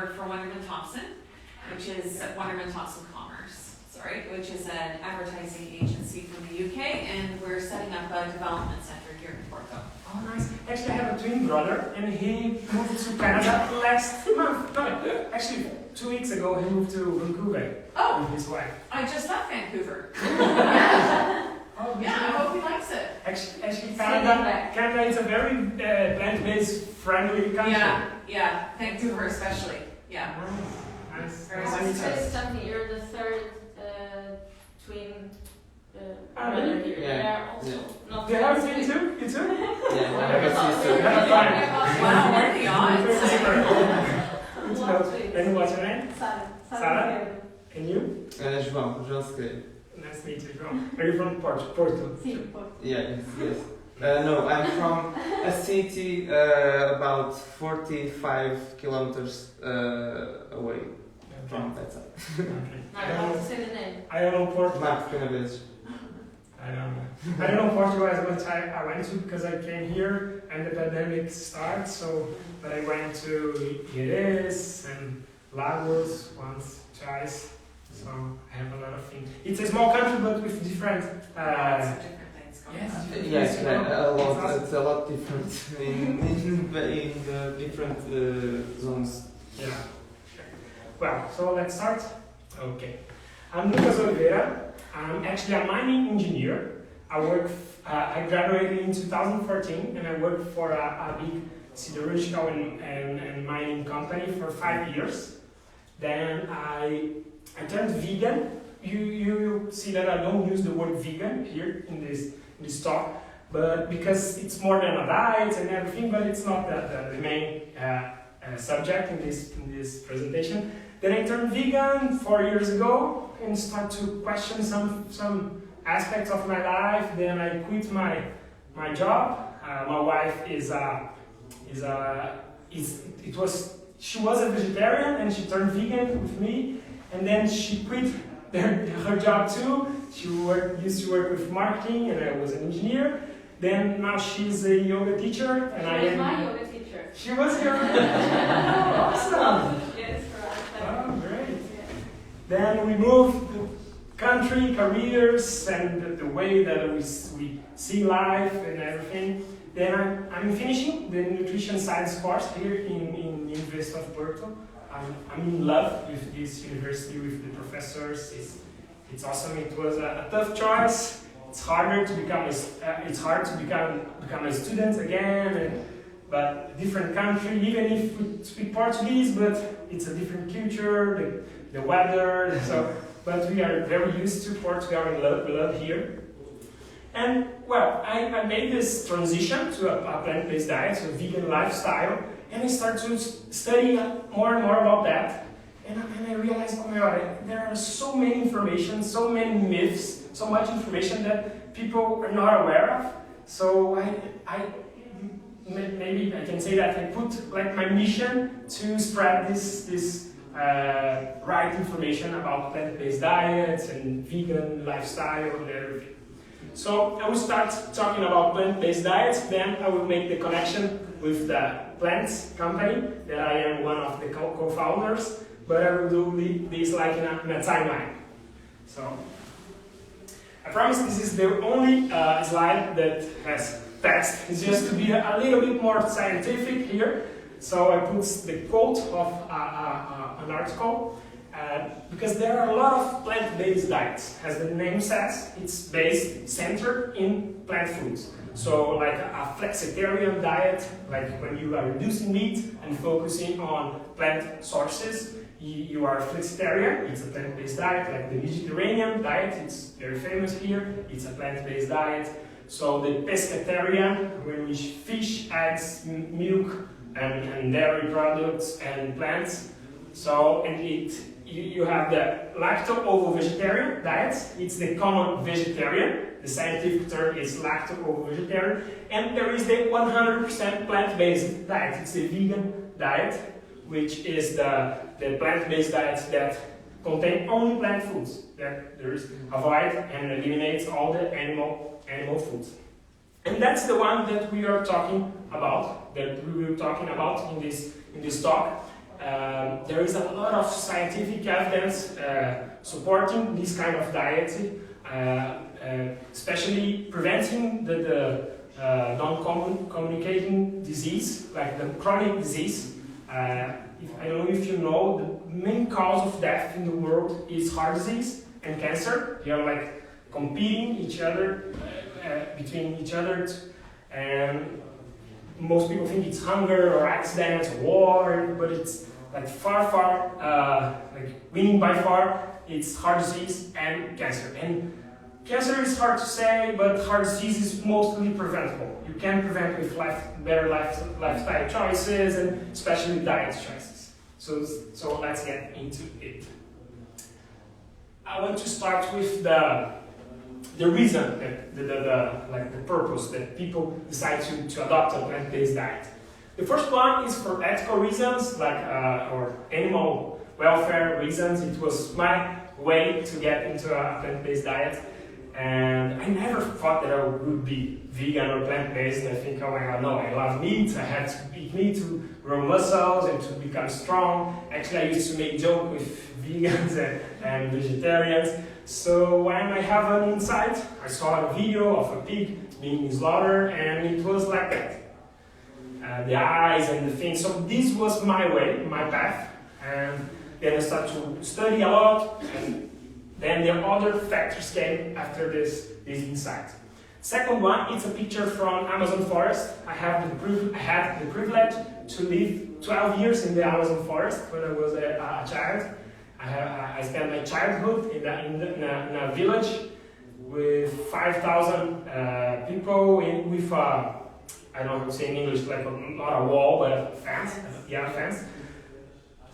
work for Wonderman Thompson, which is Wonderman Thompson Commerce, which is an advertising agency from the UK, and we're setting up a development center here in Porto. Oh, nice. Actually, I have a twin brother, and he moved to Canada last month. No, actually, 2 weeks ago, he moved to Vancouver with his wife. I just left Vancouver. Oh, yeah, I hope he likes it. Actually, Canada is a very plant-based friendly country. Yeah, Vancouver especially. Yeah. Nice. Very nice. It's something. You're the third twin. Really? Here. Yeah. They're also not. Do you have a twin too? You too? Yeah, I have a sister. Have fun. Wow, what are the odds? Good to know. And what's your name? Sarah. And you? João Segredo. Nice to meet you. Are you from Porto? Yeah, yes. No, I'm from a city about 45 kilometers away from that side. I don't want to say the name. I don't know Porto. Marco Canaveses. I don't know Portugal as much. I went to because I came here and the pandemic started. But I went to Jerez and Lagos once, twice. So I have a lot of things. It's a small country, but with different. Lots of different things going on. Yes, a lot. It's a lot different in the different zones. Yeah. Well, so let's start. Okay. I'm Lucas Oliveira. I'm actually a mining engineer. I graduated in 2014 and I worked for a big siderurgical and mining company for 5 years. Then I turned vegan. You see that I don't use the word vegan here in this talk, but because it's more than a diet and everything, but it's not the main subject in this presentation. Then I turned vegan 4 years ago and start to question some aspects of my life. Then I quit my job. My wife she was a vegetarian and she turned vegan with me, and then she quit her job too. She used to work with marketing, and I was an engineer. Then now she's a yoga teacher, and I am my yoga teacher. She was your awesome. Yes, correct. Oh, great. Yeah. Then we moved the country, careers, and the way that we see life and everything. Then I'm finishing the nutrition science course here in University of Porto. I'm in love with this university, with the professors. It's awesome. It was a tough choice. It's hard to become a student again, but different country. Even if we speak Portuguese, but it's a different culture, the weather. But we are very used to Portugal and we love here. And well, I made this transition to a plant-based diet, so a vegan lifestyle, and I started to study more and more about that. And I realized, oh my God, there are so many information, so many myths, so much information that people are not aware of. So maybe I can say that I put like my mission to spread this right information about plant-based diets and vegan lifestyle and everything. So I will start talking about plant-based diets, then I will make the connection with the Plantz company, that I am one of the co-founders, but I will do this like in a timeline. So I promise this is the only slide that has text. It's just to be a little bit more scientific here. So I put the quote of an article. Because there are a lot of plant-based diets. As the name says, it's centered in plant foods. So like a flexitarian diet, like when you are reducing meat and focusing on plant sources, you are flexitarian. It's a plant-based diet. Like the Mediterranean diet, it's very famous here. It's a plant-based diet. So the pescatarian, when we fish, eggs, milk, and dairy products and plants. So, and you have the lacto-ovo-vegetarian diet. It's the common vegetarian. The scientific term is lacto-ovo-vegetarian. And there is the 100% plant-based diet. It's the vegan diet, which is the plant-based diet that contain only plant foods. That there is avoid and eliminates all the animal foods. And that's the one that we are talking about, that we will be talking about in this talk. there is a lot of scientific evidence supporting this kind of diet, especially preventing the non-communicating disease, like the chronic disease. I don't know if you know, the main cause of death in the world is heart disease and cancer. They are like competing between each other, and most people think it's hunger or accidents, war, but it's like far, like winning by far. It's heart disease and cancer. And cancer is hard to say, but heart disease is mostly preventable. You can prevent with better lifestyle choices and especially diet choices. So let's get into it. I want to start with the reason, the purpose that people decide to adopt a plant-based diet. The first one is for ethical reasons, or animal welfare reasons. It was my way to get into a plant-based diet, and I never thought that I would be vegan or plant-based. I think, oh my god, no, I love meat. I had to eat meat to grow muscles and to become strong. Actually, I used to make jokes with vegans and vegetarians. So when I have an insight, I saw a video of a pig being slaughtered, and it was like that. The eyes and the things. So this was my way, my path. And then I started to study a lot, and then the other factors came after this insight. Second one, it's a picture from Amazon forest. I had the privilege to live 12 years in the Amazon forest when I was a child. I spent my childhood in a village with 5,000 people with I don't know how to say in English, like not a wall, but a fence, fence,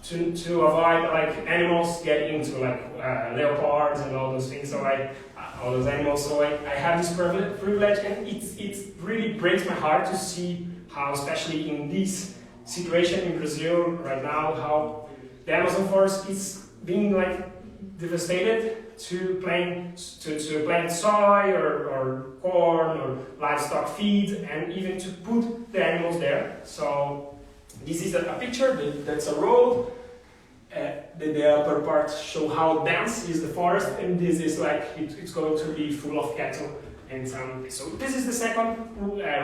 to avoid like animals getting into like leopards and all those things. So all those animals. So I have this privilege, and it really breaks my heart to see how, especially in this situation in Brazil right now, how the Amazon forest is being like devastated to plant soy or corn or livestock feed, and even to put the animals there. So this is a picture that's a road. The upper part show how dense is the forest, and this is like it's going to be full of cattle and some. So this is the second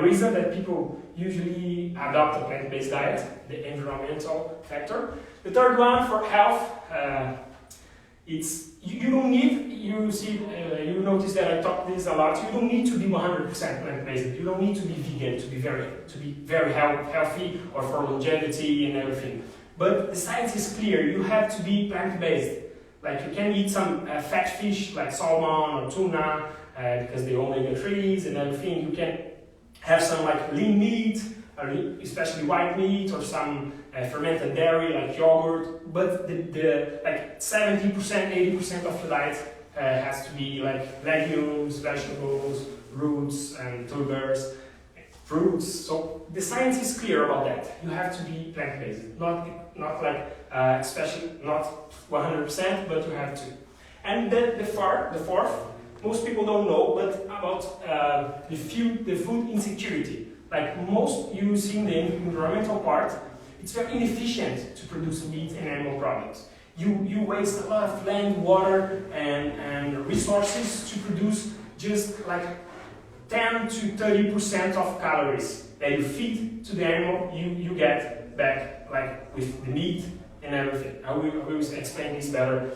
reason that people usually adopt a plant-based diet, the environmental factor. The third one, for health, it's you don't need. You notice that I talk this a lot. You don't need to be 100% plant-based. You don't need to be vegan to be very healthy or for longevity and everything. But the science is clear. You have to be plant-based. Like you can eat some fat fish like salmon or tuna because the omega-3s and everything. You can have some like lean meat, especially white meat, or some fermented dairy like yogurt. But the like 70%, 80% of the diet has to be like legumes, vegetables, roots, and tubers, fruits. So the science is clear about that. You have to be plant-based, not like especially not 100%, but you have to. And then the fourth, most people don't know, but about the food insecurity. Like most you see in the environmental part, it's very inefficient to produce meat and animal products. You waste a lot of land, water, and resources to produce just like 10 to 30% of calories that you feed to the animal, you get back like with the meat and everything. I will explain this better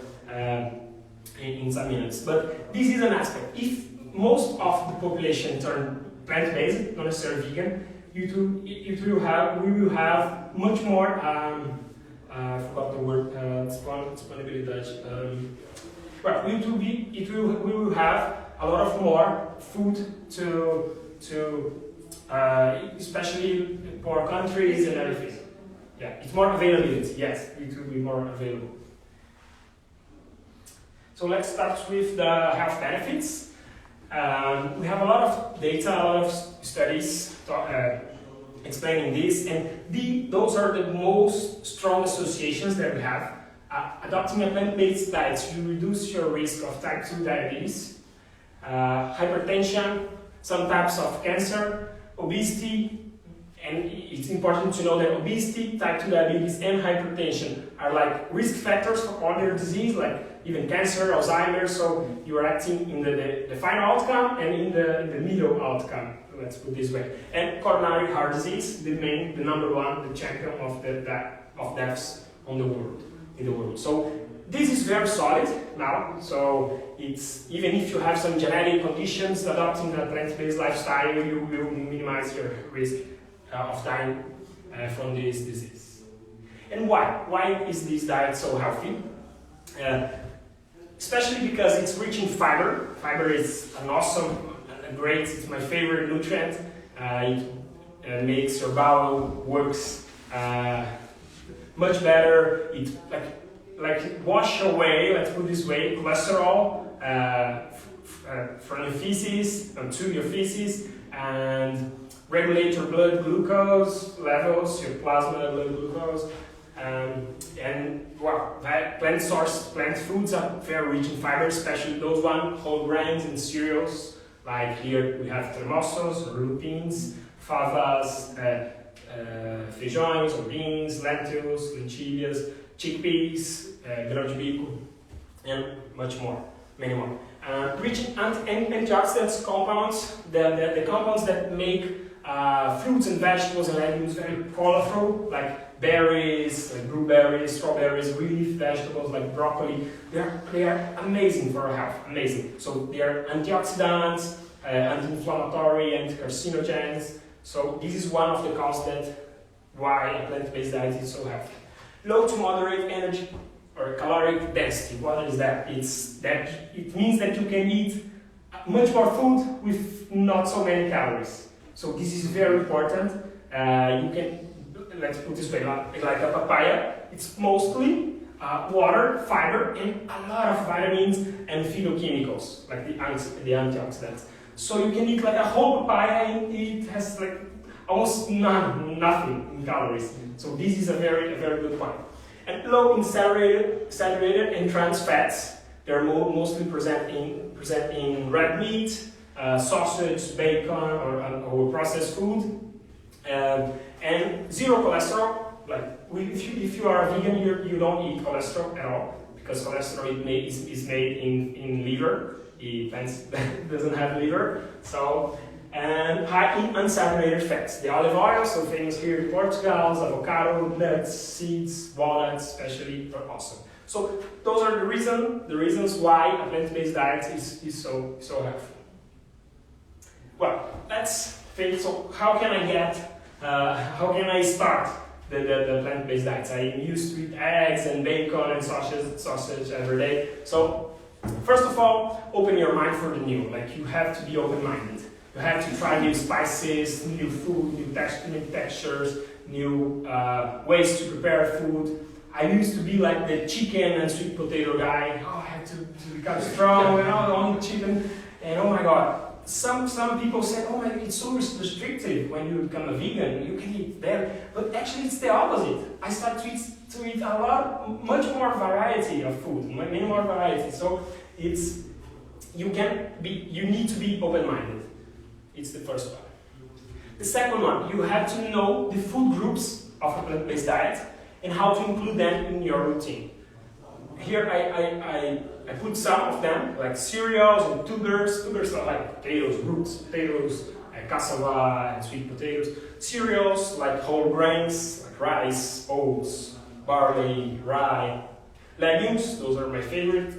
in some minutes. But this is an aspect. If most of the population turn plant-based, not necessarily vegan, we will have much more. I forgot the word. Disponibilidade. Well, we will have a lot of more food to especially poor countries and everything. Yeah, it's more availability. Yes, it will be more available. So let's start with the health benefits. We have a lot of data, a lot of studies explaining this, and those are the most strong associations that we have. Adopting a plant-based diet, you reduce your risk of type 2 diabetes, hypertension, some types of cancer, obesity, And it's important to know that obesity, type 2 diabetes, and hypertension are like risk factors for other disease, like even cancer, Alzheimer's. So you are acting in the final outcome and in the middle outcome. Let's put it this way. And coronary heart disease, the number one, the champion of of deaths in the world. So this is very solid now. So it's even if you have some genetic conditions, adopting a plant-based lifestyle, you will minimize your risk of dying from this disease. And why? Why is this diet so healthy? Especially because it's rich in fiber. Fiber is an awesome, great, it's my favorite nutrient. It makes your bowel works much better. It like wash away, let's put it this way, cholesterol from your feces, to your feces, and regulate your blood glucose levels, your plasma blood glucose. And wow, plant foods are very rich in fiber, especially those whole grains and cereals. Like here we have tremoços or lupins, favas, feijões or beans, lentils, lentilhas, chickpeas, grão de bico, and much more, many more. Rich in antioxidants compounds, the compounds that make fruits and vegetables and legumes very colorful, like berries, like blueberries, strawberries, leaf vegetables like broccoli. They are amazing for our health, amazing. So they are antioxidants, anti-inflammatory, anti-carcinogens. So this is one of the causes why a plant-based diet is so healthy. Low to moderate energy or caloric density. What is that? It means that you can eat much more food with not so many calories. So this is very important. You can, let's put this way, like a papaya. It's mostly water, fiber, and a lot of vitamins and phytochemicals, like the antioxidants. So you can eat like a whole papaya and it has like almost nothing in calories. So this is a very good point. And low in saturated and trans fats. They're mostly present in red meat, sausage, bacon, or processed food, and zero cholesterol. Like if you are a vegan, you don't eat cholesterol at all, because cholesterol is made in liver. Plants doesn't have liver. So, and high in unsaturated fats. The olive oil, so famous here in Portugal, avocado, nuts, seeds, walnuts especially, are awesome. So those are the reasons why a plant-based diet is so helpful. Well, let's think. So how can I start the plant-based diet? I used to eat eggs and bacon and sausage every day. So first of all, open your mind for the new. Like you have to be open-minded. You have to try new spices, new food, new textures, new ways to prepare food. I used to be like the chicken and sweet potato guy. Oh, I have to become strong and I don't eat chicken. And oh my God, some people said, oh my, it's so restrictive when you become a vegan. You can eat dairy, but actually it's the opposite. I started to eat much more variety of food, many more variety. So you need to be open-minded. It's the first one. The second one, you have to know the food groups of a plant-based diet and how to include them in your routine. Here I put some of them, like cereals and tubers. Tubers are like potatoes, roots, potatoes, cassava and sweet potatoes. Cereals like whole grains, like rice, oats, barley, rye. Legumes, those are my favorite.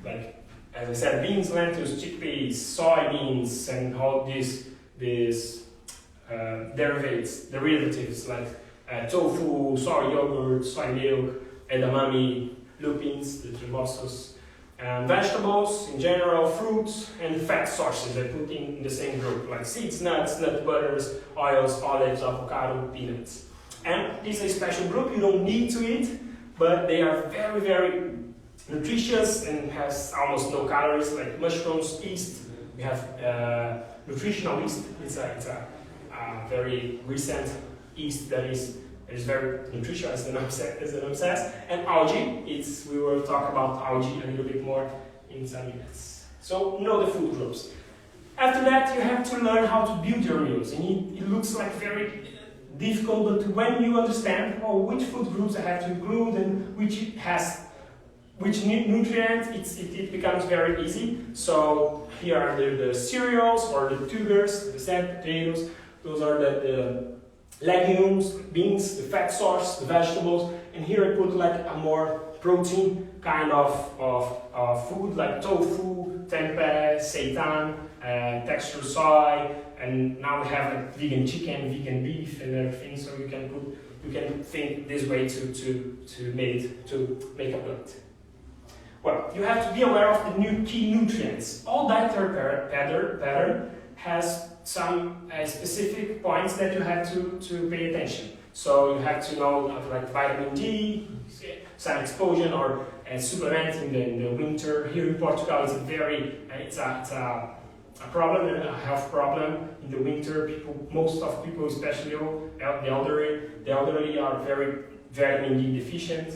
Like, as I said, beans, lentils, chickpeas, soybeans, and all these derivatives like tofu, soy yogurt, soy milk, edamame, lupins, the tremoços, vegetables in general, fruits, and fat sources I put in the same group, like seeds, nuts, nut butters, oils, olives, avocado, peanuts. And this is a special group you don't need to eat, but they are very, very nutritious and has almost no calories, like mushrooms, yeast. We have nutritional yeast. It's a very recent yeast that is very nutritious as an obsessed. And algae, we will talk about algae a little bit more in some minutes. So know the food groups. After that, you have to learn how to build your meals. And it looks like very difficult, but when you understand which food groups I have to include and which nutrients, it becomes very easy. So here are the cereals or the tubers, the sad potatoes. Those are the legumes, beans, the fat source, the vegetables. And here I put like a more protein kind of food like tofu, tempeh, seitan, texture soy, and now we have like vegan chicken, vegan beef, and everything. So you can think this way to make a plate. Well, you have to be aware of the new key nutrients. All dietary pattern has some specific points that you have to pay attention. So you have to know like vitamin D, sun exposure, or supplementing in the winter. Here in Portugal, it's a problem, a health problem in the winter. Most of people, especially the elderly, are very vitamin D deficient.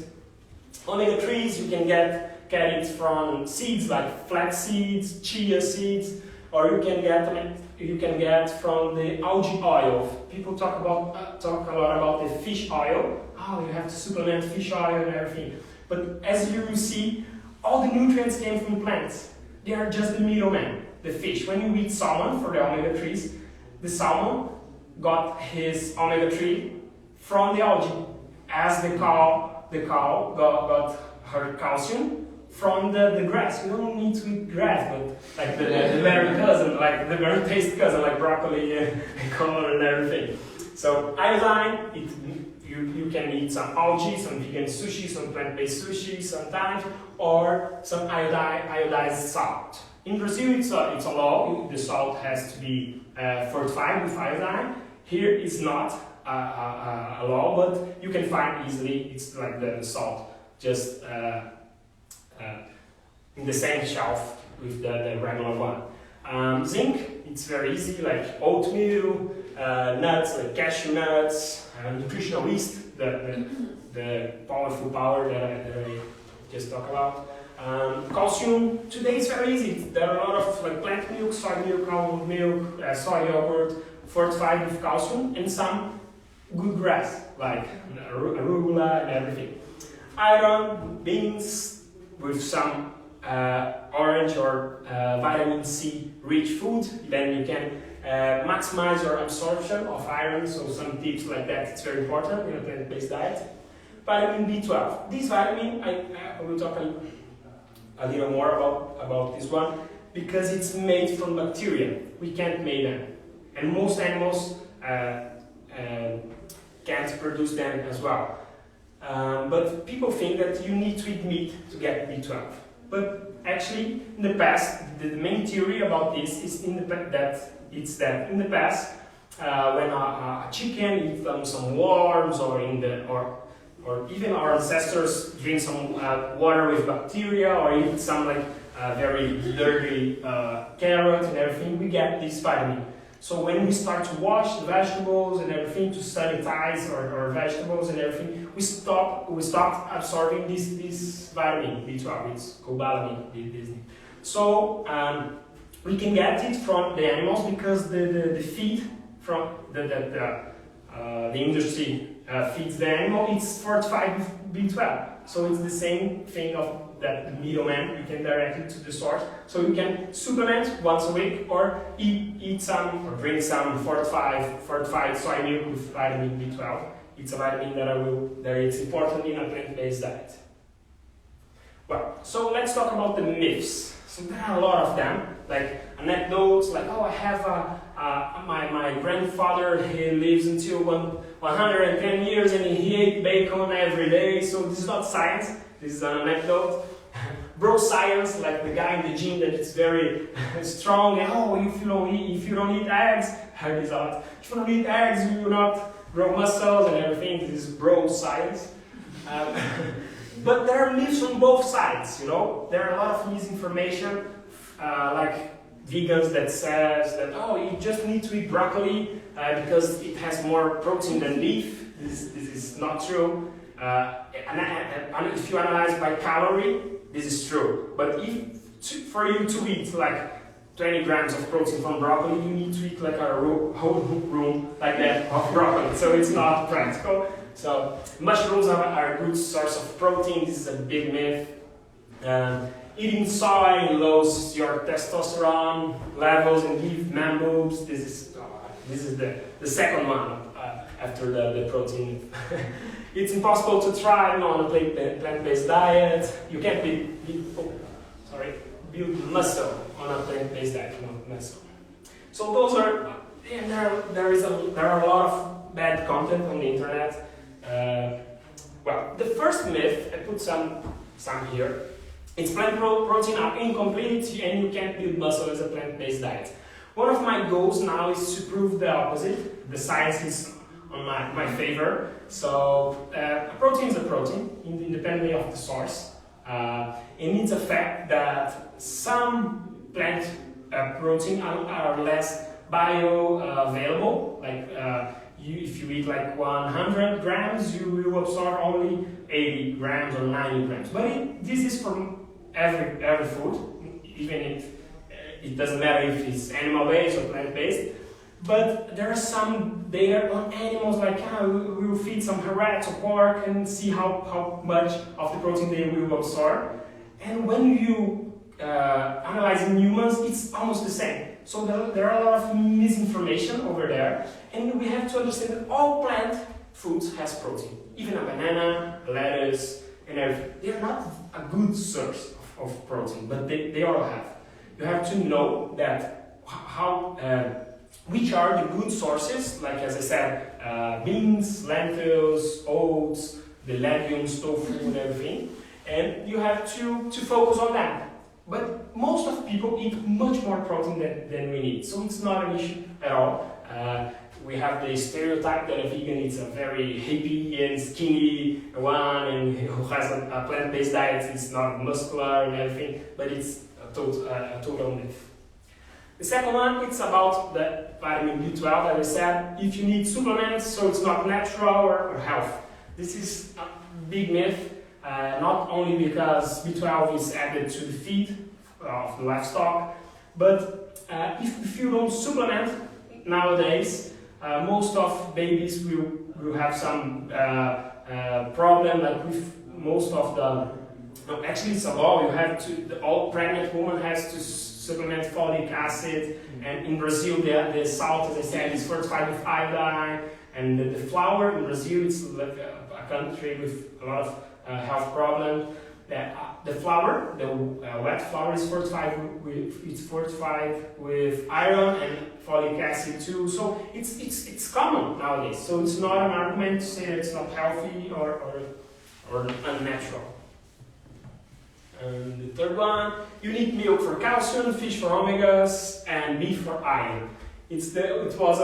Omega-3s you can get it from seeds like flax seeds, chia seeds, or you can get from the algae oil. People talk a lot about the fish oil. Oh, you have to supplement fish oil and everything. But as you see, all the nutrients came from plants. They are just the middleman, the fish. When you eat salmon for the omega-3s, the salmon got his omega-3 from the algae, as the cow got her calcium from the grass. You don't need to eat grass, but like the very cousin, like the very tasty cousin, like broccoli and color and everything. So iodine, you can eat some algae, some vegan sushi, some plant-based sushi sometimes, or some iodized salt. In Brazil, it's a law. The salt has to be fortified with iodine. Here, it's not a law, but you can find easily. It's like the salt, just in the same shelf with the regular one. Zinc, it's very easy, like oatmeal, nuts, like cashew nuts, nutritional yeast, the powerful power that I just talked about. Calcium, today it's very easy. There are a lot of like plant milk, soy milk, almond milk, soy yogurt, fortified with calcium, and some good grass, like arugula and everything. Iron, beans with some orange or vitamin C rich food, then you can maximize your absorption of iron. So some tips like that, it's very important in a plant-based diet. Vitamin B12. This vitamin, I will talk a little more about this one, because it's made from bacteria. We can't make them, and most animals can't produce them as well. But people think that you need to eat meat to get B12. But actually, in the past, the main theory about this is in the past, when a chicken eats some worms, or even our ancestors drink some water with bacteria, or eat some like very dirty carrot and everything, we get this vitamin. So when we start to wash the vegetables and everything, to sanitize our vegetables and everything, we stopped absorbing this vitamin B12. It's cobalamin. So we can get it from the animals, because the feed from the industry feeds the animal. It's fortified with B12. So it's the same thing of that middleman. You can direct it to the source. So you can supplement once a week, or eat some or drink some fortified soy milk with vitamin B12. It's a vitamin that it's important in a plant-based diet. Well, so let's talk about the myths. So there are a lot of them, like anecdotes, like, oh, I have my grandfather, he lives until 110 years and he ate bacon every day. So this is not science, this is an anecdote. Bro science, like the guy in the gym that is very strong, and oh, if you don't eat eggs, heard this a lot. If you don't eat eggs, you will not grow muscles and everything. This is bro science. But there are myths on both sides, you know. There are a lot of misinformation, like vegans that says that, oh, you just need to eat broccoli because it has more protein than beef. This is not true. And if you analyze by calorie, this is true. But for you to eat like 20 grams of protein from broccoli, you need to eat like a whole room like that of broccoli. So it's not practical. So mushrooms are a good source of protein. This is a big myth. Eating soy lowers your testosterone levels and give man boobs. This is the second one after the protein. It's impossible to thrive on a plant-based diet. You can't build muscle on a plant-based diet, not muscle. So those are, and there are a lot of bad content on the internet. Well, the first myth, I put some here. It's plant protein are incomplete and you can't build muscle as a plant-based diet. One of my goals now is to prove the opposite. The science is on my favor. So a protein is a protein, independently of the source. And it's a fact that some plant protein are less bioavailable. Like if you eat like 100 grams, you will absorb only 80 grams or 90 grams. But this is from every food, even if it doesn't matter if it's animal-based or plant-based. But there are some data on animals, like we will feed some rats or pork and see how much of the protein they will absorb. And when you analyze in humans, it's almost the same. So there are a lot of misinformation over there. And we have to understand that all plant foods has protein. Even a banana, lettuce, and everything. They're not a good source of protein, but they all have. You have to know that which are the good sources, like as I said, beans, lentils, oats, the legumes, tofu, and everything. And you have to focus on that. But most of people eat much more protein than we need, so it's not an issue at all. We have the stereotype that a vegan is a very hippie and skinny one, and who has a plant-based diet is not muscular and everything, but it's a total myth. The second one, it's about the vitamin B12, as I said. If you need supplements, so it's not natural or health. This is a big myth, not only because B12 is added to the feed of the livestock, but if you don't supplement nowadays, most of babies will have some problem, like with most of the, no, actually it's a law, you have to, all pregnant woman has to supplement folic acid, and in Brazil the salt, as I said, is fortified with iodine, and the flour in Brazil is like a country with a lot of health problems. The flour, the wet flour, is fortified with iron and folic acid too. So it's common nowadays. So it's not an argument to say that it's not healthy or unnatural. And the third one, you need milk for calcium, fish for omegas, and beef for iron. It was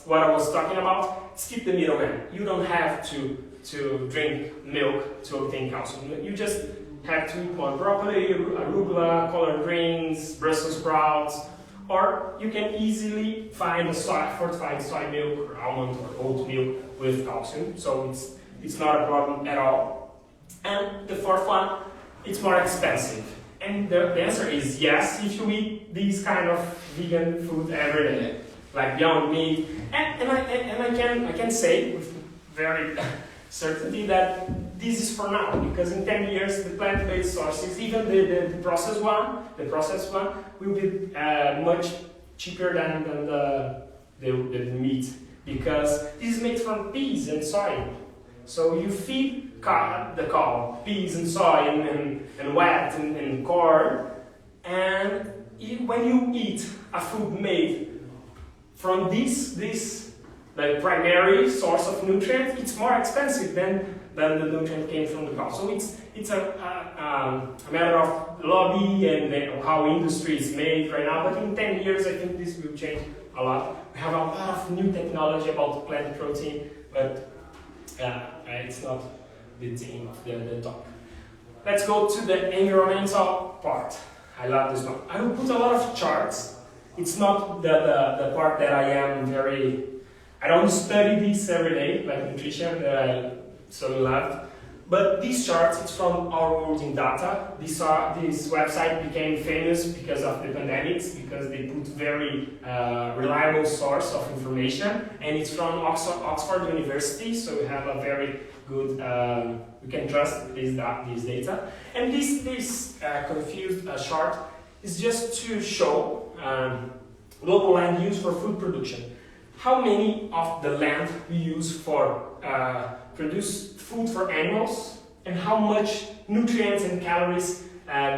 what I was talking about. Skip the middleman. You don't have to drink milk to obtain calcium. You just have to eat more broccoli, arugula, collard greens, Brussels sprouts, or you can easily find a fortified soy milk or almond or oat milk with calcium. So it's not a problem at all. And the fourth one, it's more expensive. And the answer is yes, if you eat these kind of vegan food every day, like Beyond Meat. And I can say with very certainty that this is for now, because in 10 years the plant-based sources, even the processed one, will be much cheaper than the meat, because this is made from peas and soy. So you feed the cow peas and soy and wheat and corn, and when you eat a food made from this like primary source of nutrients, it's more expensive than the nutrient came from the cow. So it's a matter of lobby and how industry is made right now. But in 10 years, I think this will change a lot. We have a lot of new technology about plant protein, but it's not the theme of the talk. Let's go to the environmental part. I love this one. I will put a lot of charts. It's not the part that I don't study this every day, like nutrition, that I so loved. But these charts, it's from Our World in Data. This website became famous because of the pandemics, because they put very reliable source of information, and it's from Oxford University, so we have a very good, we can trust this data. And this confused chart is just to show local land use for food production. How many of the land we use for produce food for animals, and how much nutrients and calories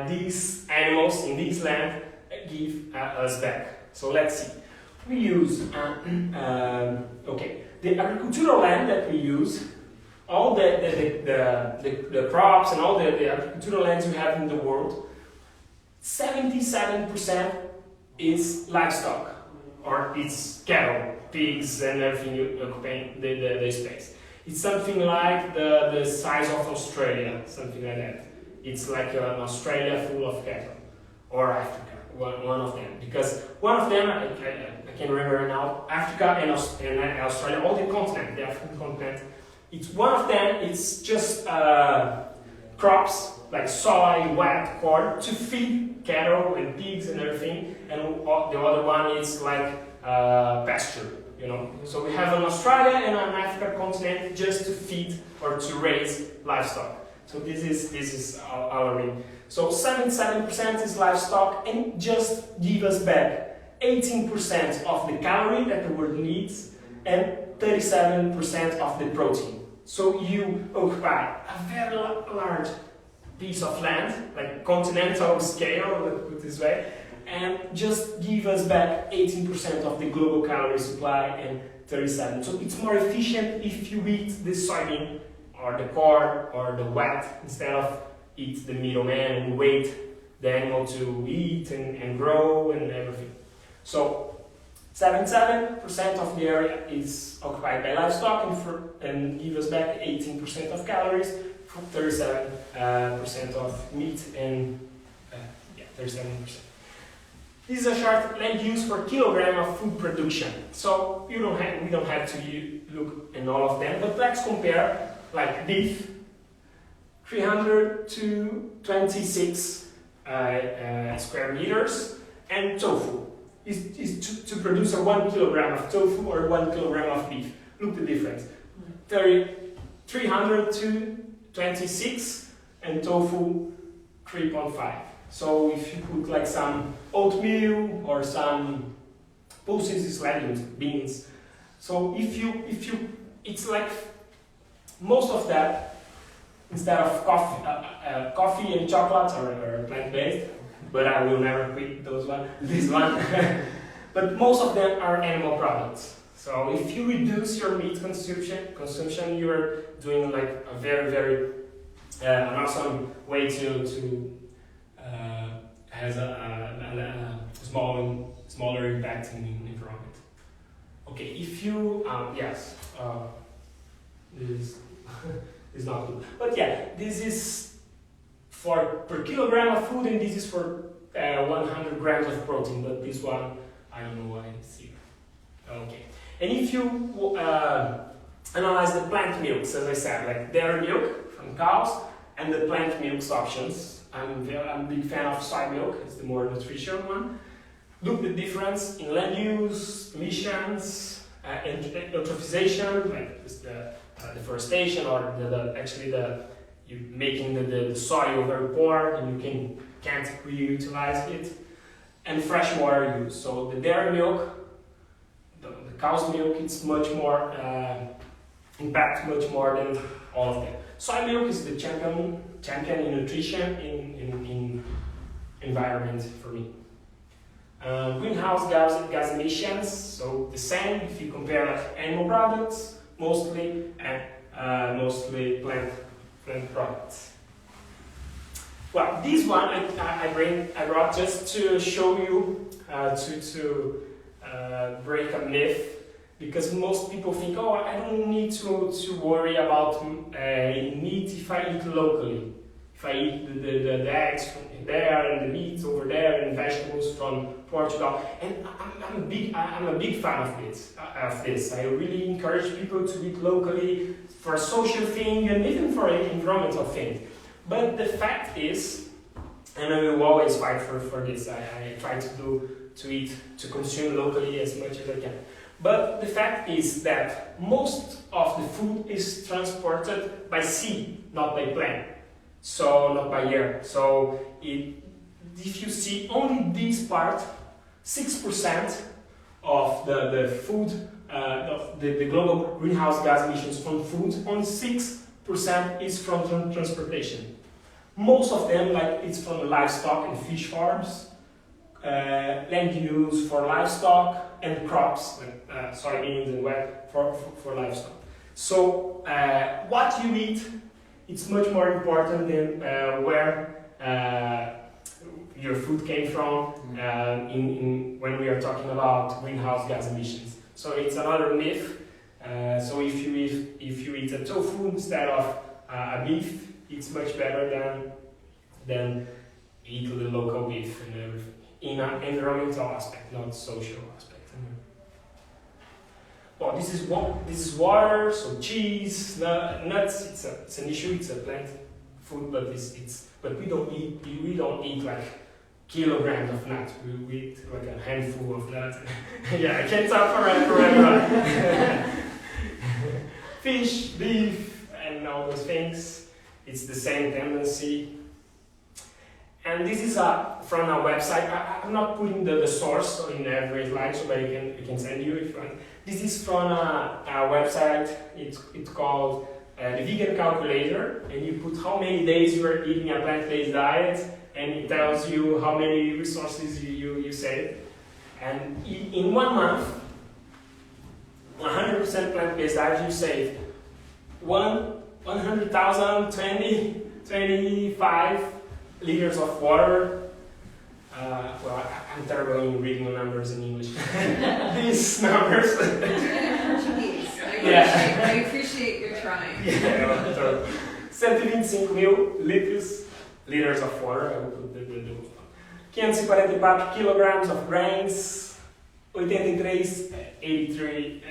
these animals in this land give us back. So let's see. We use, the agricultural land that we use, all the crops and all the agricultural lands we have in the world, 77% is livestock, or it's cattle, pigs, and everything occupying the space. It's something like the size of Australia, something like that. It's like an Australia full of cattle, or Africa, one of them. Because one of them, I can remember now, Africa and Australia, all the continent, the African continent, it's one of them, it's just crops, like soy, wheat, corn, to feed cattle and pigs and everything, and the other one is like pasture. You know, so we have an Australia and an African continent just to feed or to raise livestock. So this is our ring. So 77% is livestock, and just give us back 18% of the calorie that the world needs and 37% of the protein. So you occupy a very large piece of land, like continental scale, let's put it this way, and just give us back 18% of the global calorie supply and 37%. So it's more efficient if you eat the soybean or the corn or the wheat instead of eat the middleman and wait the animal to eat and grow and everything. So 77% of the area is occupied by livestock and give us back 18% of calories, 37% of meat and 37%. This is a chart land use per kilogram of food production. So we don't have to look in all of them, but let's compare like beef, 300 to 26 square meters, and tofu is to produce a 1 kilogram of tofu or 1 kilogram of beef. Look the difference. 300 to 26 and tofu 3.5. So if you put like some oatmeal or some pulses, legumes, beans. So if you, it's like most of that instead of coffee and chocolate are plant-based, but I will never quit this one. But most of them are animal products. So if you reduce your meat consumption, you are doing like a very an awesome way to has a smaller impact in the environment. Okay, if you this is not good, but yeah, this is for per kilogram of food, and this is for 100 grams of protein. But this one, I don't know why it's here. Okay, and if you analyze the plant milks, as I said, like dairy milk from cows and the plant milks options. I'm a big fan of soy milk, it's the more nutritional one. Look the difference in land use, emissions, and eutrophisation, like the deforestation, or you making the soil very poor and you can't reutilize it, and fresh water use. So the dairy milk, the cow's milk, it's much more impact much more than all of them. Soy milk is the champion in nutrition in environment for me. Greenhouse gas emissions, so the same if you compare like animal products mostly and mostly plant products. Well, this one I brought just to show you to break a myth. Because most people think, oh, I don't need to worry about meat if I eat locally. If I eat the eggs from there and the meat over there and vegetables from Portugal. And I'm a big fan of this. I really encourage people to eat locally, for a social thing and even for an environmental thing. But the fact is, and I will always fight for this. I try to consume locally as much as I can. But the fact is that most of the food is transported by sea, not by plane. So not by air. So if you see only this part, 6% of the food, of the global greenhouse gas emissions from food, only 6% is from transportation. Most of them, like it's from livestock and fish farms, land use for livestock and crops, soybeans and wheat for livestock. So what you eat, it's much more important than where your food came from when we are talking about greenhouse gas emissions. So it's another myth. So if you eat a tofu instead of a beef, it's much better than eat the local beef and everything. In an environmental aspect, not social aspect. Well, this is water, so cheese, nuts. It's an issue. It's a plant food, but we don't eat like kilograms of nuts. We eat like a handful of nuts. Yeah, I can't talk forever. Fish, beef, and all those things. It's the same tendency. And this is from a website. I'm not putting the source in every slide, so I can send you if you want. This is from a website. It's called the Vegan Calculator, and you put how many days you are eating a plant-based diet, and it tells you how many resources you save. And in 1 month, 100% plant-based diet, you save 100,000, 25 liters of water. Well, I'm terrible in reading numbers in English. These numbers. Portuguese. I appreciate your trying. Yeah, so 125,000 liters of water. I will put the 544 kilograms of grains, 83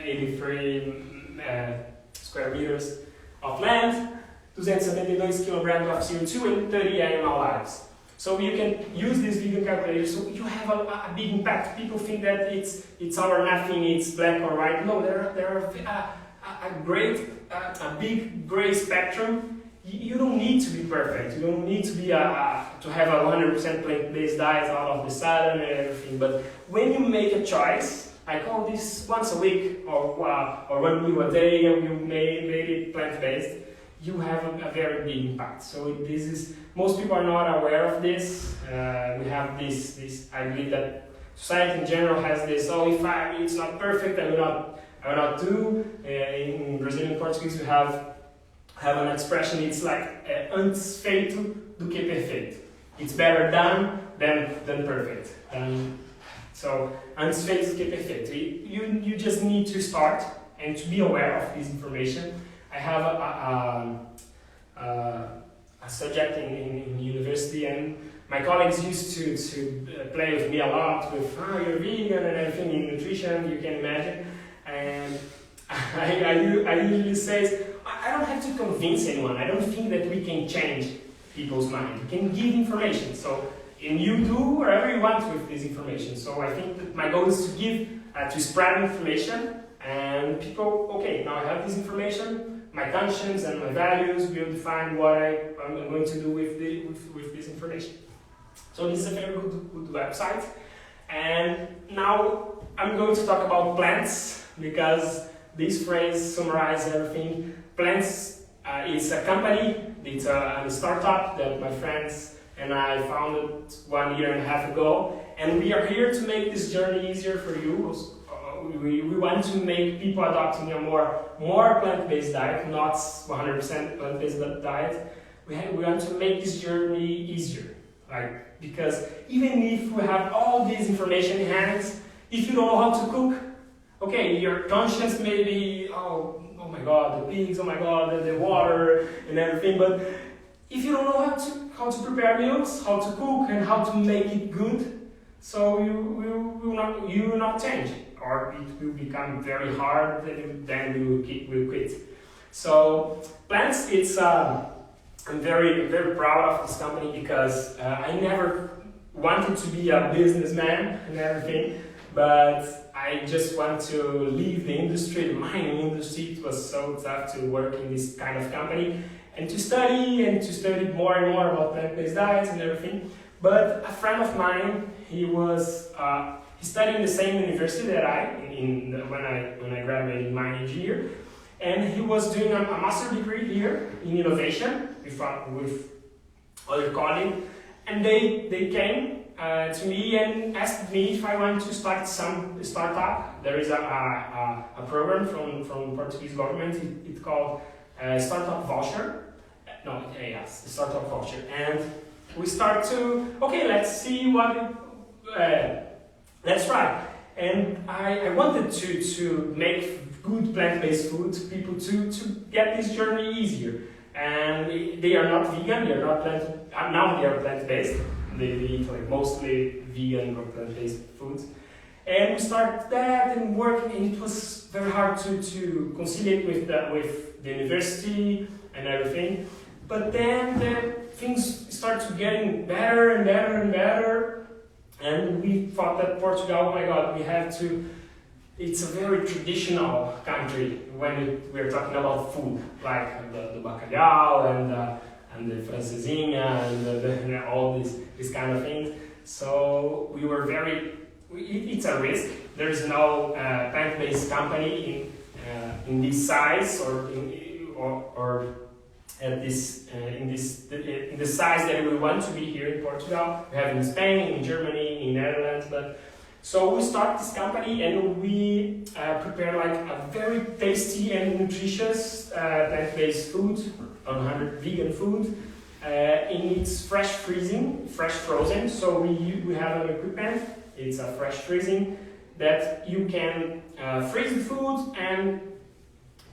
square meters of land, 272 kilograms of CO2 and 30 animal lives. So you can use this vegan calculator, so you have a big impact. People think that it's all or nothing, it's black or white. No, there are a big gray spectrum. You don't need to be perfect. You don't need to be to have a 100% plant-based diet out of the sudden and everything. But when you make a choice, I call this once a week or 1 meal a day, and you made it plant-based, you have a very big impact. So this is, most people are not aware of this. We have this. I believe that society in general has this. Oh, if it's not perfect, I will not do. In Brazilian Portuguese, we have an expression. It's like antes feito do que perfeito. It's better done than perfect. So antes feito do que perfeito. You just need to start and to be aware of this information. I have a subject in university, and my colleagues used to play with me a lot with, you're vegan and everything in nutrition, you can imagine. And I usually say, I don't have to convince anyone. I don't think that we can change people's mind. We can give information. And you do whatever you want with this information. So I think that my goal is to spread information, and people, okay, now I have this information. My conscience and my values will define what I'm going to do with this information. So this is a very good website. And now I'm going to talk about Plantz, because this phrase summarizes everything. Plantz is a company, it's a startup that my friends and I founded 1.5 years ago. And we are here to make this journey easier for you. We want to make people adopting a more plant-based diet, not 100% plant-based diet. We want to make this journey easier, because even if we have all this information in hands, if you don't know how to cook, okay, your conscience may be, oh my God, the pigs, oh my God, the water and everything. But if you don't know how to prepare meals, how to cook, and how to make it good, so you will not change. Or it will become very hard, then we will quit. So Plantz, I'm very proud of this company because I never wanted to be a businessman and everything, but I just want to leave the industry, the mining industry. It was so tough to work in this kind of company and to study more and more about plant-based diets and everything. But a friend of mine, he studied in the same university that when I graduated in mine engineer, and he was doing a master degree here in innovation with other colleagues, and they came to me and asked me if I want to start some startup. There is a program from Portuguese government. It's called startup voucher. The startup voucher, and we start to let's see let's try. And I wanted to make good plant-based food to people to get this journey easier. And they are not vegan, they are not now they are plant-based. They eat like mostly vegan or plant-based foods. And we started that and work, and it was very hard to conciliate with the university and everything. But then things started getting better and better and better. And we thought that Portugal, oh my God, it's a very traditional country when we're talking about food, like the bacalhau and the francesinha and all these kind of things. So we were it's a risk. There is no plant-based company in this size or at this in the size that we want to be here in Portugal. We have in Spain, in Germany, in Netherlands, so we start this company and we prepare like a very tasty and nutritious plant-based food, 100% vegan food, in its fresh frozen. So we have an equipment. It's a fresh freezing that you can freeze the food and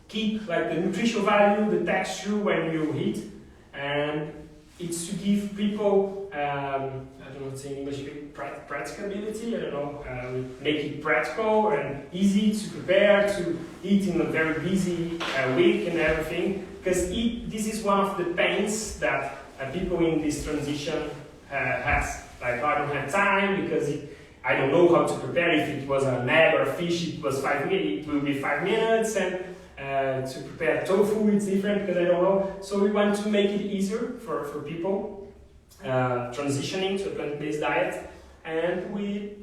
keep like the nutritional value, the texture when you eat, and it's to give people I don't know what to say in English, practicability. I don't know, make it practical and easy to prepare, to eat in a very busy week and everything. Because this is one of the pains that people in this transition has. Like, I don't have time because I don't know how to prepare. If it was an egg or a fish, it will be 5 minutes, and to prepare tofu, it's different because I don't know. So we want to make it easier for people transitioning to a plant-based diet, and the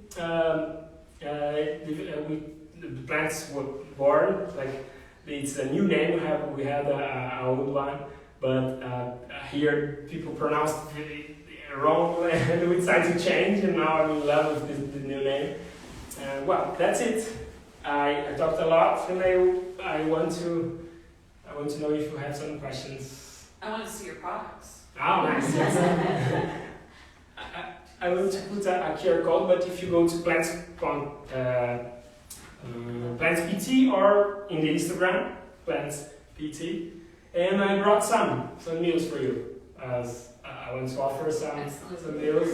Plantz were born. Like, it's a new name. We had an old one, but here people pronounced it wrong, and we decided to change, and now I'm in love with the new name. Well, that's it. I talked a lot, and I want to know if you have some questions. I want to see your products. Oh, nice. I will put a QR code, but if you go to Plantz PT or in the Instagram, Plantz PT, and I brought some meals for you. As I want to offer some meals.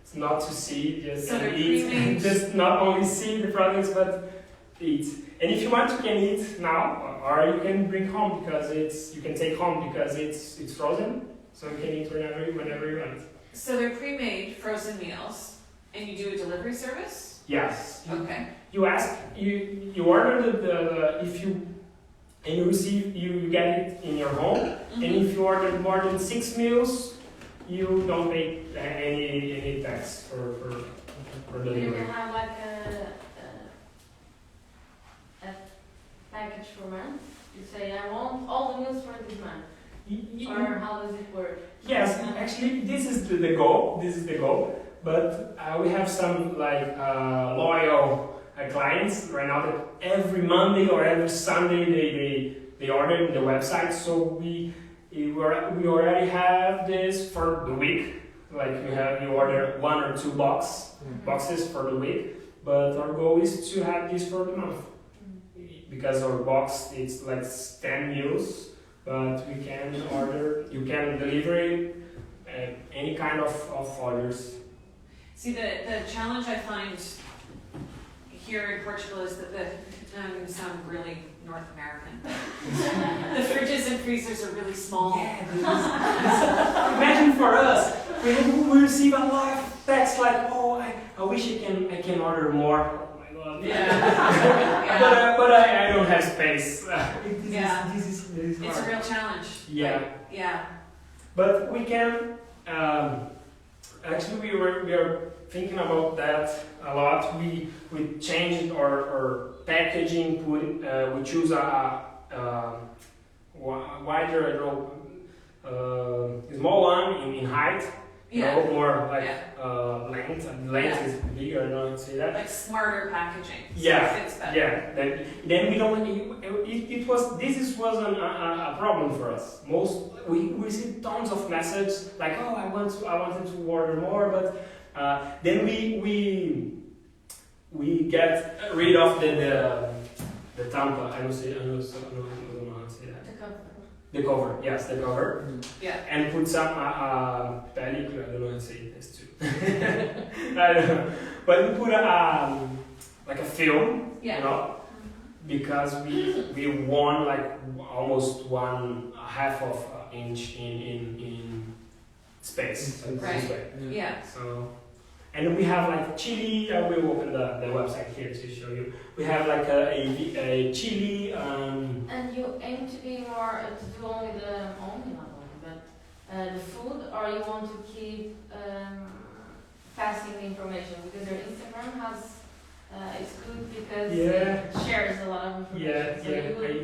It's not to see, just eat, just not only see the products, but eat. And if you want, you can eat now, or you can bring home you can take home because it's frozen, so you can eat whenever you want. So they're pre-made frozen meals, and you do a delivery service? Yes. Okay. You order and you receive, you get it in your home. Mm-hmm. And if you order more than 6 meals, you don't pay any tax for delivery. You can have like a package for month. You say, I want all the meals for this month. Or how does it work? Yes, actually, this is the goal. But we have some loyal clients right now that every Monday or every Sunday they order in the website. So we already have this for the week. Like you order 1 or 2 boxes for the week. But our goal is to have this for the month, because our box it's like 10 meals. But you can deliver any kind of orders. See, the challenge I find here in Portugal is that I'm going to sound really North American, but the fridges and freezers are really small. Yeah, imagine for us, we receive a lot of texts like, oh, I wish I can order more. Oh my God. Yeah. But I don't have space. This is hard. It's a real challenge. Yeah. Like, yeah. But we can, actually we are thinking about that a lot. We changed our packaging, we choose a wider, small one in height, more like length. Length is bigger, I don't say that. Like smarter packaging. So Yeah, it fits better. yeah. Then we don't. This wasn't a problem for us. We received tons of messages like, oh, I wanted to order more, but then we get rid of the tampa. I don't know how to say that. The cover, yes, the cover. Yeah. And put some pellicle. I don't know how to say this too. I don't know. But we put like a film, you know, because we won like almost 1/2 of inch in space. Right. This way. Yeah. So, and we have like chili. I will open the website here to show you. We have like a chili. And you aim to be more to do only the food, or you want to keep passing the information, because your Instagram has it's good because it shares a lot of information. So you will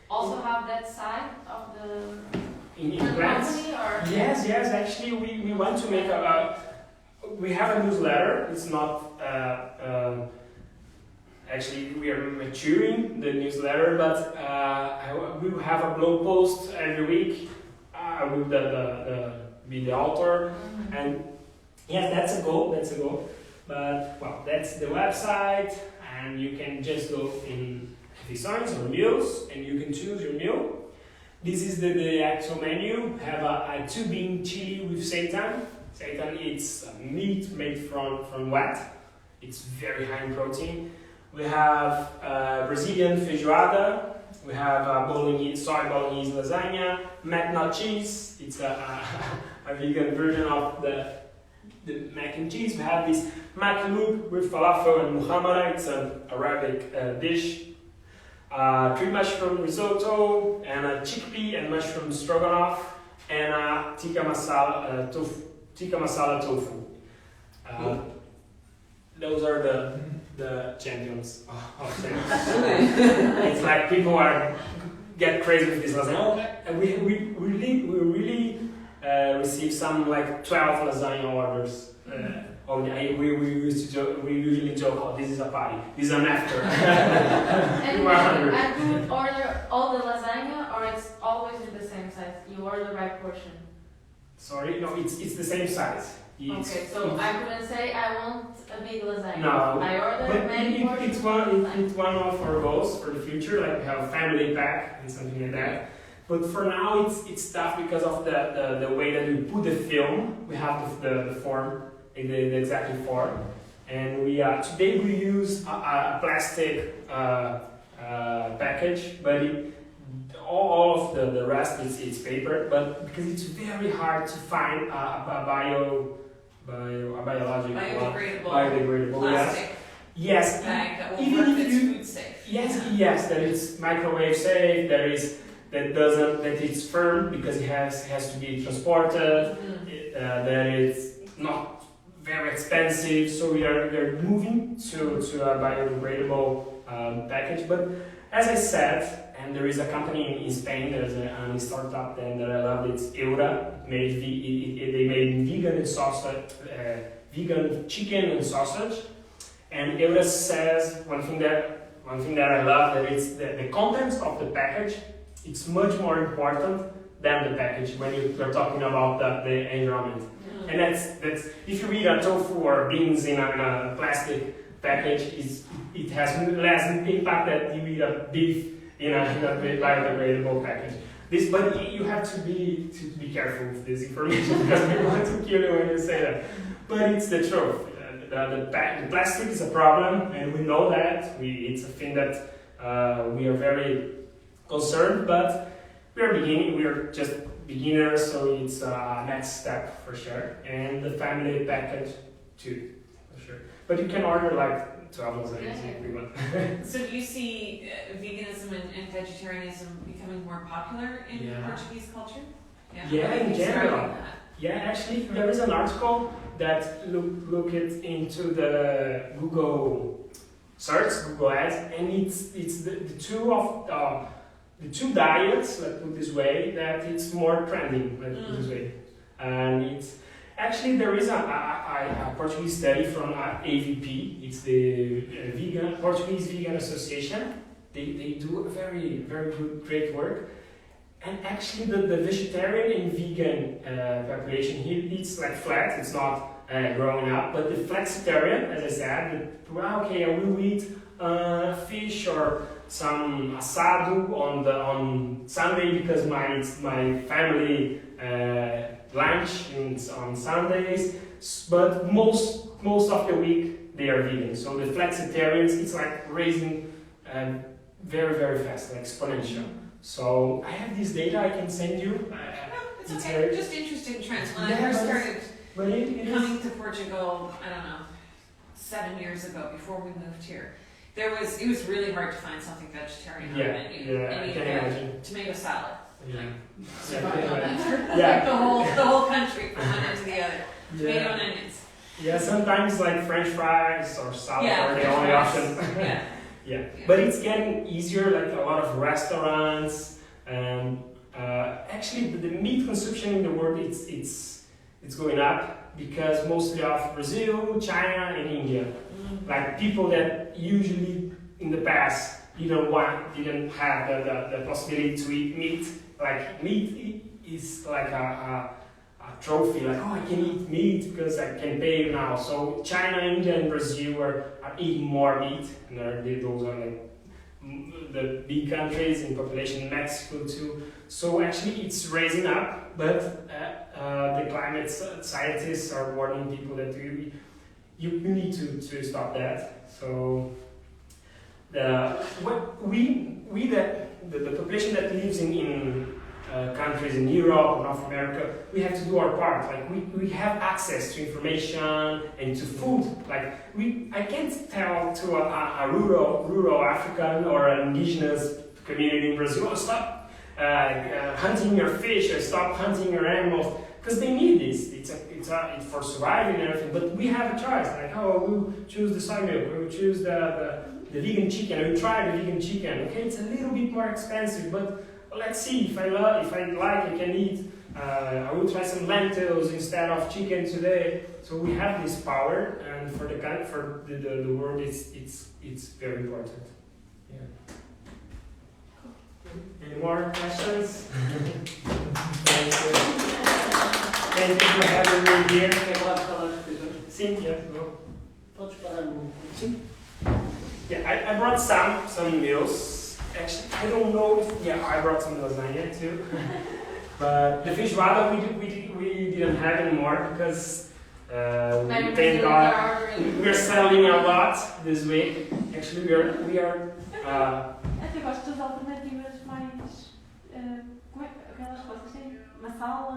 also have that side of the Plantz. company, or Yes. Actually, we want to make we have a newsletter. It's not. Actually, we are maturing the newsletter, but we will have a blog post every week. With be the author, and yes, that's a goal. But well, that's the website, and you can just go in designs or meals, and you can choose your meal. This is the actual menu. Have a 2-bean chili with seitan. Seitan, it's meat made from wheat. It's very high in protein. We have Brazilian feijoada. We have soy bolognese lasagna, mac and cheese. It's a vegan version of the mac and cheese. We have this makloub with falafel and muhammara. It's an Arabic dish. 3 mushroom risotto, and a chickpea and mushroom stroganoff, and a tikka masala tofu. Those are the champions of champions. It's like people get crazy with this lasagna. And we really receive some like 12 lasagna orders. We usually joke, oh, this is a party, this is an after. And you would order all the lasagna, or it's always the same size? You order the right portion? Sorry, no, it's the same size. Okay, so I couldn't say I want a big lasagna. No, I order many portions. It's one of our goals for the future, like we have a family pack and something like that. But for now, it's tough because of the way that we put the film. We have the form, the exact form, and today we use a plastic package, but all of the rest is paper. But because it's very hard to find a biodegradable plastic yes, bag that will even work if that's you, food safe. Yes, that it's microwave safe. That it's firm because it has to be transported. That it's not very expensive. So we are moving to a biodegradable package. But as I said, and there is a company in Spain. There's a startup then that I love. It's Eura. They made vegan and sausage, vegan chicken and sausage. And Eura says one thing that I love, that it's the contents of the package. It's much more important than the package when you're talking about the environment. And that's if you read a tofu or beans in a plastic package, it has less impact than you eat a beef in a biodegradable package. But you have to be careful with this information because people want to kill you when you say that. But it's the truth. the plastic is a problem, and we know that. It's a thing that we are very concerned, but we are beginning. We are just beginners, so it's a next step for sure. And the family package too, for sure. But you can order like 12 lasagnas if you want. So do you see veganism and vegetarianism becoming more popular in Portuguese culture? Yeah, in general. Yeah, actually, there is an article that looked into the Google search, Google Ads, and it's the two diets, let's put this way, that it's more trending, let's put this way. And it's actually there is a Portuguese study from AVP. It's the Portuguese Vegan Association. They do a very good, great work. And actually, the vegetarian and vegan population here, it's like flat. It's not growing up. But the flexitarian, as I said, okay, I will eat fish or some asado on Sunday because my family lunch on Sundays. But most of the week they are vegan. So the flexitarians, it's like raising very fast, like exponential. So I have this data I can send you. It's okay. Just interesting trends. When I first started coming to Portugal, I don't know, 7 years ago before we moved here, it was really hard to find something vegetarian on the menu. I can imagine. Tomato salad. Yeah. The whole country from one end to the other. Tomato and onions. Yeah, sometimes like French fries or salad are the only options. Yeah, but it's getting easier, like a lot of restaurants, and actually the meat consumption in the world, it's going up because mostly of Brazil, China, and India. Like people that usually in the past didn't have the possibility to eat meat. Like meat is like a trophy, like, oh, I can eat meat because I can pay now. So China, India, and Brazil are eating more meat, and those are like the big countries in population. Mexico too. So actually, it's raising up, but the climate scientists are warning people that you need to stop that. So the population that lives in countries in Europe, North America, we have to do our part. Like we have access to information and to food. Like I can't tell to a rural African or an indigenous community in Brazil, oh, stop hunting your fish or stop hunting your animals, because they need this. It's for surviving and everything. But we have a choice. Like, oh, we'll choose the soy milk. We'll choose the vegan chicken. We'll try the vegan chicken. Okay, it's a little bit more expensive, but let's see if I like, I can eat. I will try some lentils instead of chicken today. So we have this power, and for the world, it's very important. Yeah. Any more questions? Thank you. Thank you for having me here. Sim, yeah, go. Podes parar no. Sim. Yeah, I brought some meals. Actually, I don't know if I brought some lasagna too. But the feijoada we didn't have anymore because thank God we're selling a lot this week. Actually, we are. Até gosto das alternativas mais. Como é que aquelas coisas assim? Masala.